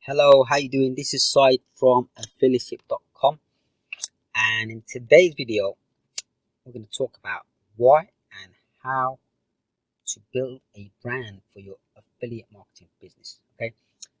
Hello, how you doing? This is Said from affiliateship.com, and in today's video we're going to talk about why and how to build a brand for your affiliate marketing business. Okay,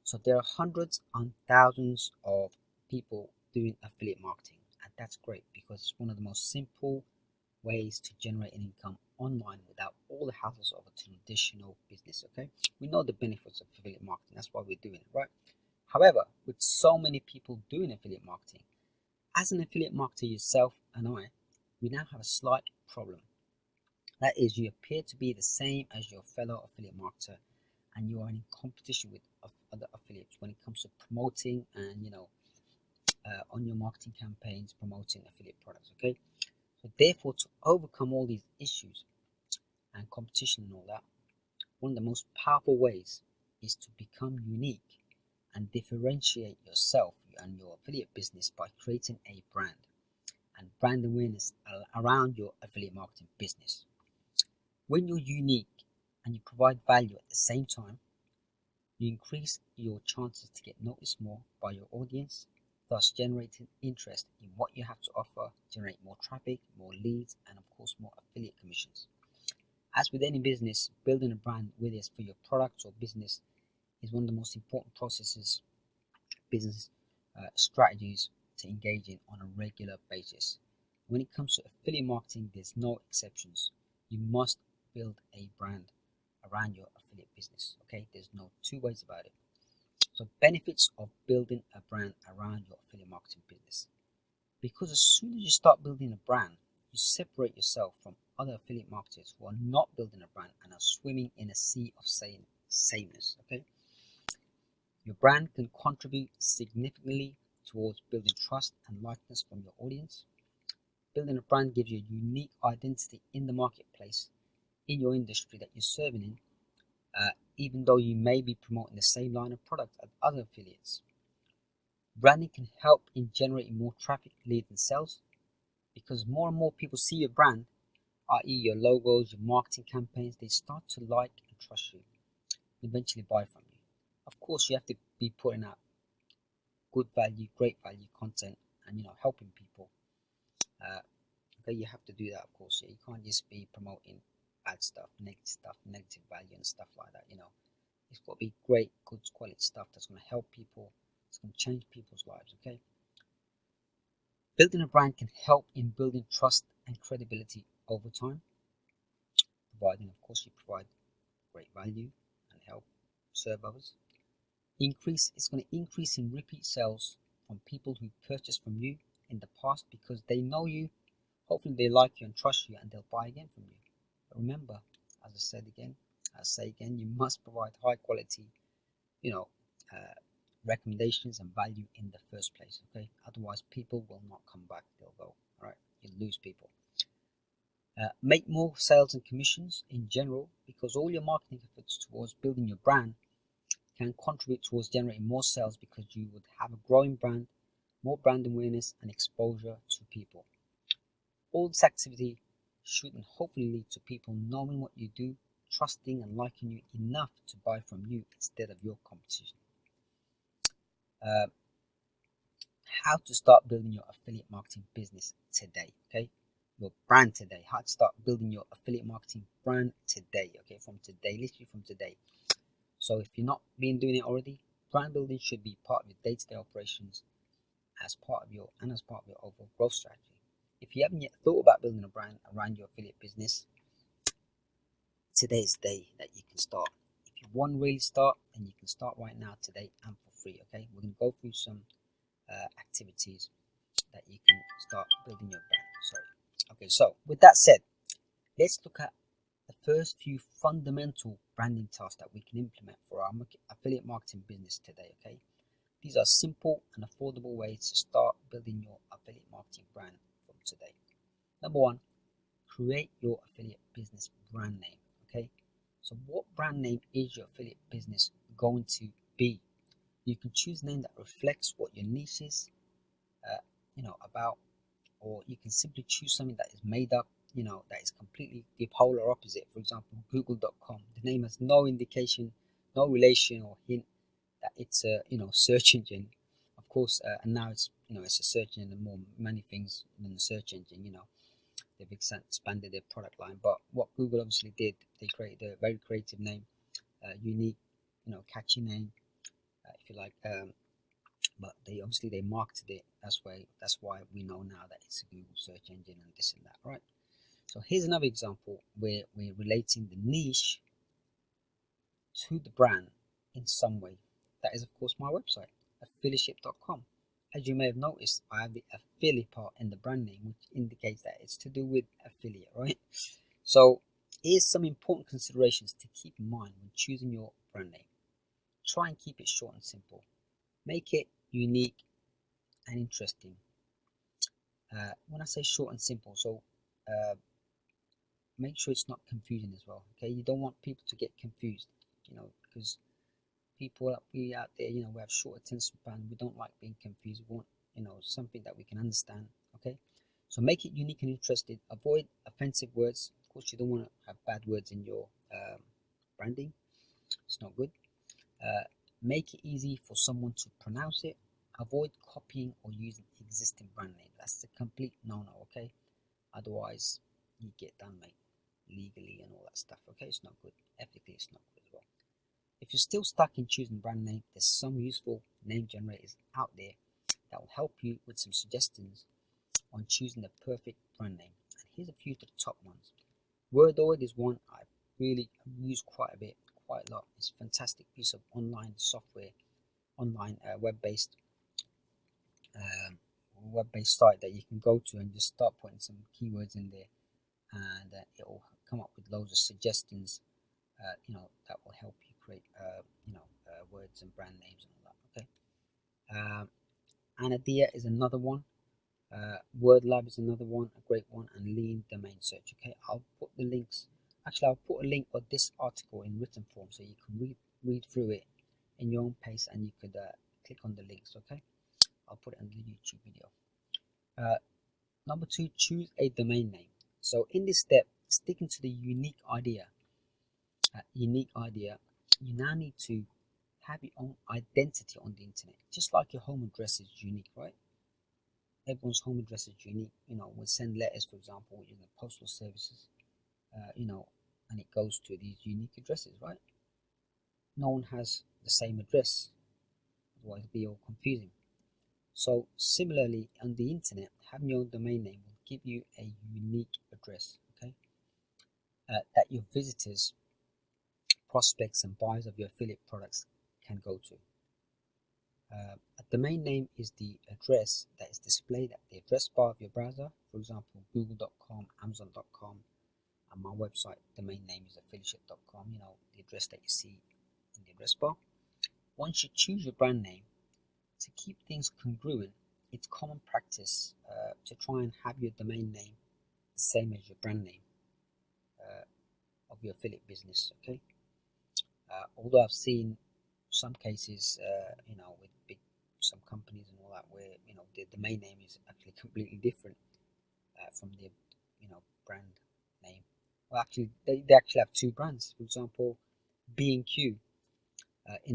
so there are hundreds and thousands of people doing affiliate marketing, and that's great because it's one of the most simple ways to generate an income online without all the hassles of a traditional business. Okay, we know the benefits of affiliate marketing, that's why we're doing it, right? However, with so many people doing affiliate marketing, as an affiliate marketer yourself and I, we now have a slight problem. That is, you appear to be the same as your fellow affiliate marketer, and you are in competition with other affiliates when it comes to promoting and on your marketing campaigns, promoting affiliate products. Okay, so therefore, to overcome all these issues and competition and all that, one of the most powerful ways is to become unique and differentiate yourself and your affiliate business by creating a brand and brand awareness around your affiliate marketing business. When you're unique and you provide value at the same time, you increase your chances to get noticed more by your audience, thus generating interest in what you have to offer, generate more traffic, more leads, and of course more affiliate commissions. As with any business, building a brand, whether it's for your product or business, is one of the most important business strategies to engage in on a regular basis. When it comes to affiliate marketing, there's no exceptions. You must build a brand around your affiliate business. Okay, there's no two ways about it. So, benefits of building a brand around your affiliate marketing business. Because as soon as you start building a brand, you separate yourself from other affiliate marketers who are not building a brand and are swimming in a sea of sameness. Okay, your brand can contribute significantly towards building trust and likeness from your audience. Building a brand gives you a unique identity in the marketplace, in your industry that you're serving in, even though you may be promoting the same line of product as other affiliates. Branding can help in generating more traffic, leads, and sales because more and more people see your brand, i.e., your logos, your marketing campaigns, they start to like and trust you, and eventually buy from you. Of course, you have to be putting out good value, great value content, and helping people. Okay, you have to do that, of course. Yeah, you can't just be promoting bad stuff, negative value, and stuff like that. It's got to be great, good quality stuff that's going to help people. It's going to change people's lives. Okay, building a brand can help in building trust and credibility over time, providing, of course, you provide great value and help serve others. It's going to increase in repeat sales from people who purchased from you in the past because they know you. Hopefully they like you and trust you and they'll buy again from you. But remember, as I say again, you must provide high quality, you know, uh, recommendations and value in the first place. Okay, otherwise people will not come back. They'll go. All right, you lose people. Make more sales and commissions in general because all your marketing efforts towards building your brand can contribute towards generating more sales because you would have a growing brand, more brand awareness and exposure to people. All this activity should and hopefully lead to people knowing what you do, trusting and liking you enough to buy from you instead of your competition. Uh, how to start building your affiliate marketing business today, okay? Your brand today. How to start building your affiliate marketing brand today, okay? From today, literally from today. So if you're not been doing it already, brand building should be part of your day-to-day operations as part of your overall growth strategy. If you haven't yet thought about building a brand around your affiliate business, today's the day that you can start. If you want to really start, then you can start right now today and for free. Okay, we're going to go through some activities that you can start building your brand. Okay, so with that said, let's look at the first few fundamental branding tasks that we can implement for our affiliate marketing business today. Okay, these are simple and affordable ways to start building your affiliate marketing brand from today. Number one, create your affiliate business brand name. Okay, so what brand name is your affiliate business going to be? You can choose a name that reflects what your niche is, about, or you can simply choose something that is made up, that is completely the polar opposite. For example, google.com. The name has no indication, no relation or hint that it's a search engine, of course, and now it's it's a search engine and more many things than the search engine. They've expanded their product line, but what Google obviously did, they created a very creative name, unique, catchy name, if you like. But they marketed it. That's why we know now that it's a Google search engine and this and that, right? So here's another example where we're relating the niche to the brand in some way. That is, of course, my website, affiliateship.com. As you may have noticed, I have the affiliate part in the brand name, which indicates that it's to do with affiliate, right? So here's some important considerations to keep in mind when choosing your brand name. Try and keep it short and simple. Make it unique and interesting. When I say short and simple, so make sure it's not confusing as well. Okay, you don't want people to get confused, because people out there, we have short attention span. We don't like being confused. We want, something that we can understand. Okay, so make it unique and interesting. Avoid offensive words. Of course, you don't want to have bad words in your branding. It's not good. Make it easy for someone to pronounce it. Avoid copying or using existing brand name. That's a complete no-no. Okay, otherwise you get done, mate, legally and all that stuff. Okay, it's not good. Ethically, it's not good as well. If you're still stuck in choosing brand name, there's some useful name generators out there that will help you with some suggestions on choosing the perfect brand name. And here's a few of the top ones. Wordoid is one I really use quite a lot. It's a fantastic piece of online software, online web-based site that you can go to and just start putting some keywords in there, and it will come up with loads of suggestions, that will help you create, words and brand names and all that. Okay. Anadia is another one. WordLab is another one, a great one, and Lean Domain Search. Okay, I'll put the links. Actually, I'll put a link of this article in written form so you can read through it in your own pace, and you could click on the links. Okay, I'll put it in the YouTube video. Number 2, choose a domain name. So in this step, sticking to the unique idea, you now need to have your own identity on the internet, just like your home address is unique, right? Everyone's home address is unique. We send letters, for example, using the postal services, and it goes to these unique addresses, right? No one has the same address, otherwise it'd be all confusing. So similarly, on the internet, having your own domain name will give you a unique address, okay, that your visitors, prospects, and buyers of your affiliate products can go to. A domain name is the address that is displayed at the address bar of your browser. For example, google.com, amazon.com, and my website domain name is affiliateship.com, the address that you see in the address bar. Once you choose your brand name, to keep things congruent, it's common practice to try and have your domain name the same as your brand name of your affiliate business. Okay. Although I've seen some cases, with some companies and all that, where the domain name is actually completely different from the brand name. Well, actually, they actually have two brands. For example, B&Q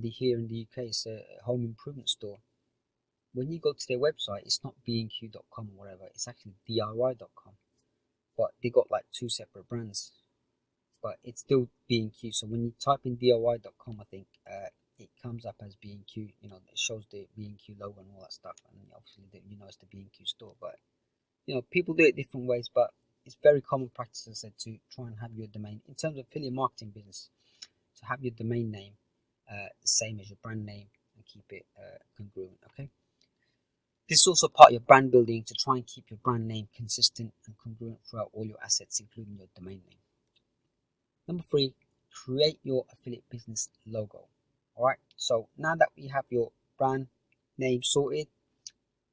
here in the UK, it's a home improvement store. When you go to their website, it's not bnq.com or whatever. It's actually diy.com. But they got like two separate brands. But it's still B&Q. So when you type in diy.com, I think it comes up as B&Q. It shows the B&Q logo and all that stuff. And obviously, it's the B&Q store. But people do it different ways. But it's very common practice, as I said, to try and have your domain, in terms of affiliate marketing business, to have your domain name the same as your brand name and keep it congruent. Okay. This is also part of your brand building, to try and keep your brand name consistent and congruent throughout all your assets, including your domain name. Number 3, create your affiliate business logo. Alright, so now that we have your brand name sorted,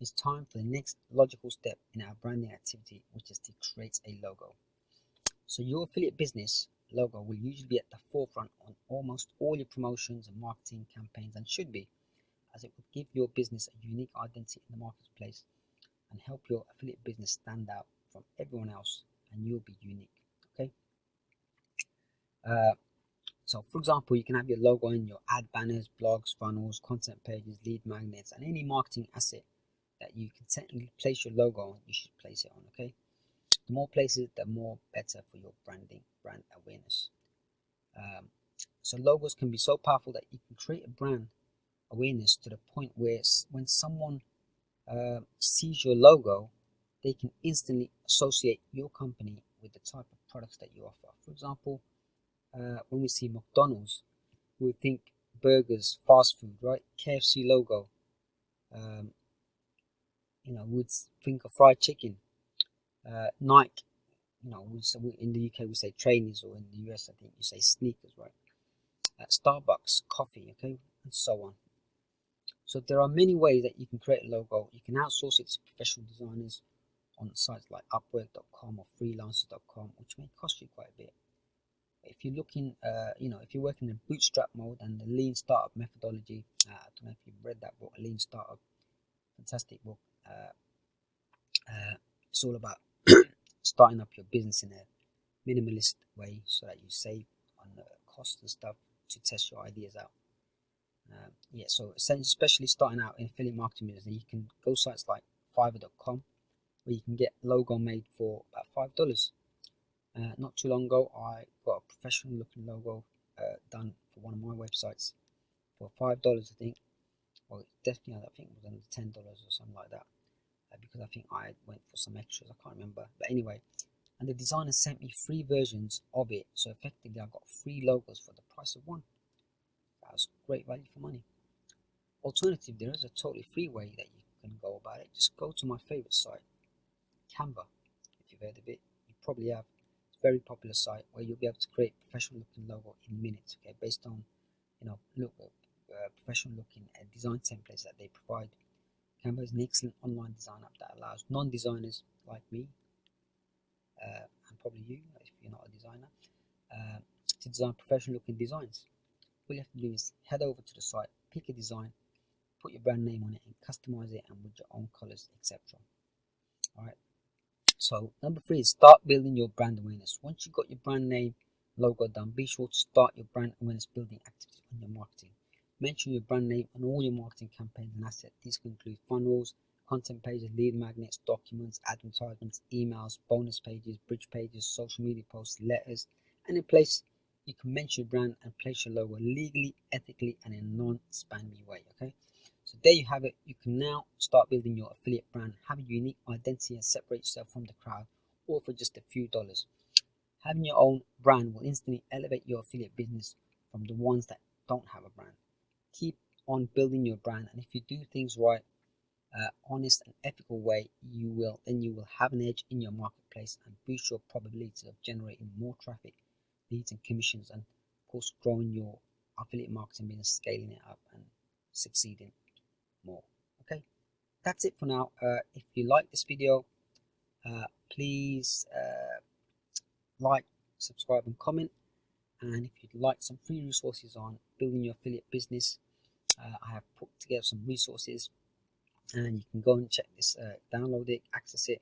it's time for the next logical step in our branding activity, which is to create a logo. So your affiliate business logo will usually be at the forefront on almost all your promotions and marketing campaigns, and should be, as it would give your business a unique identity in the marketplace and help your affiliate business stand out from everyone else, and you'll be unique. Okay. So for example, you can have your logo in your ad banners, blogs, funnels, content pages, lead magnets, and any marketing asset that you can technically place your logo on, you should place it on. Okay, the more places, the more better for your branding, brand awareness. So logos can be so powerful that you can create a brand awareness to the point where when someone sees your logo, they can instantly associate your company with the type of products that you offer. For example, when we see McDonald's, we think burgers, fast food, right? KFC logo, um, we'd think of fried chicken. Nike, in the UK we say trainers, or in the US I think you say sneakers, right? Starbucks, coffee, okay, and so on. So there are many ways that you can create a logo. You can outsource it to professional designers on sites like Upwork.com or Freelancer.com, which may cost you quite a bit. If you're looking, if you're working in bootstrap mode and the lean startup methodology, I don't know if you've read that book, Lean Startup, fantastic book. It's all about starting up your business in a minimalist way so that you save on the costs and stuff to test your ideas out. So especially starting out in affiliate marketing business, you can go sites like Fiverr.com where you can get logo made for about $5. Not too long ago, I got a professional looking logo done for one of my websites for $5, I think. Well, definitely, I think it was under $10 or something like that, because I think I went for some extras. I can't remember, but anyway. And the designer sent me 3 versions of it, so effectively I got 3 logos for the price of one. That was great value for money. Alternative, there is a totally free way that you can go about it. Just go to my favorite site, Canva. If you've heard of it, you probably have. It's a very popular site where you'll be able to create professional looking logo in minutes, okay, based on professional looking design templates that they provide. Canva is an excellent online design app that allows non-designers like me, and probably you if you're not a designer, to design professional looking designs. All you have to do is head over to the site, pick a design, put your brand name on it, and customize it and with your own colors, etc. Alright. So number 3 is start building your brand awareness. Once you've got your brand name logo done, be sure to start your brand awareness building activities on your marketing. Mention your brand name on all your marketing campaigns and assets. These can include funnels, content pages, lead magnets, documents, advertisements, emails, bonus pages, bridge pages, social media posts, letters, and in place you can mention your brand and place your logo legally, ethically, and in a non-spammy way. Okay, so there you have it. You can now start building your affiliate brand, have a unique identity, and separate yourself from the crowd, all for just a few dollars. Having your own brand will instantly elevate your affiliate business from the ones that don't have a brand. Keep on building your brand, and if you do things right, honest and ethical way, you will have an edge in your marketplace and boost your probability of generating more traffic, leads, and commissions, and of course growing your affiliate marketing business, scaling it up and succeeding more. Okay, that's it for now. If you like this video, please like, subscribe, and comment. And if you'd like some free resources on building your affiliate business, I have put together some resources, and you can go and check this, download it, access it,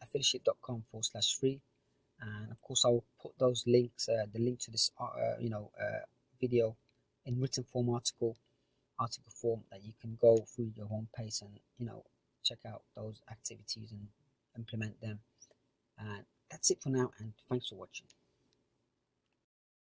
affiliate.com/free. And of course I will put those links, the link to this video in written form, article form, that you can go through your home page and check out those activities and implement them. And that's it for now, and thanks for watching.